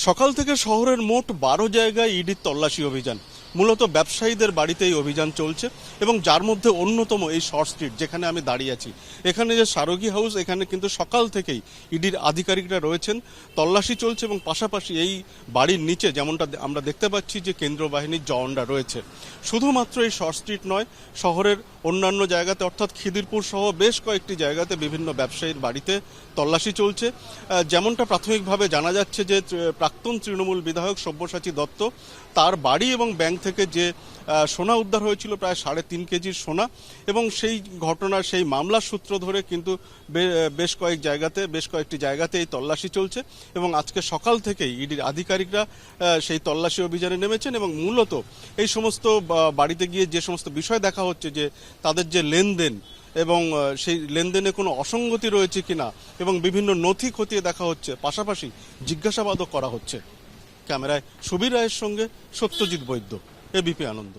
সকাল থেকে শহরের মোট 12 জায়গায় ইডির তল্লাশি অভিযান। মূলত ব্যবসায়ীদের বাড়িতে এই অভিযান চলছে এবং যার মধ্যে অন্যতম এই শর্ট স্ট্রিট যেখানে আমি দাঁড়িয়ে আছি, এখানে যে সারোগী হাউস, এখানে কিন্তু সকাল থেকেই ইডির আধিকারিকরা রয়েছেন, তল্লাশি চলছে এবং পাশাপাশি এই বাড়ির নিচে যেমনটা আমরা দেখতে পাচ্ছি যে কেন্দ্র বাহিনীর জওয়ানরা রয়েছে। শুধুমাত্র এই শর্ট স্ট্রিট নয়, শহরের অন্যান্য জায়গাতে অর্থাৎ খিদিরপুর সহ বেশ কয়েকটি জায়গাতে বিভিন্ন ব্যবসায়ীর বাড়িতে তল্লাশি চলছে। যেমনটা প্রাথমিকভাবে জানা যাচ্ছে যে প্রাক্তন তৃণমূল বিধায়ক সব্যসাচী দত্ত, তার বাড়ি এবং ব্যাংক থেকে যে সোনা উদ্ধার হয়েছিল প্রায় 3.5 কেজির সোনা, এবং সেই ঘটনার সেই মামলার সূত্র ধরে কিন্তু বেশ কয়েকটি জায়গাতে এই তল্লাশি চলছে এবং আজকে সকাল থেকেই ইডির আধিকারিকরা সেই তল্লাশি অভিযানে নেমেছেন এবং মূলত এই সমস্ত বাড়িতে গিয়ে যে সমস্ত বিষয় দেখা হচ্ছে যে তাদের যে লেনদেন এবং সেই লেনদেনে কোনো অসঙ্গতি রয়েছে কিনা এবং বিভিন্ন নথি খতিয়ে দেখা হচ্ছে, পাশাপাশি জিজ্ঞাসাবাদও করা হচ্ছে। ক্যামেরায় সুবীর রায়ের সঙ্গে সত্যজিৎ বৈদ্য, এবিপি আনন্দ।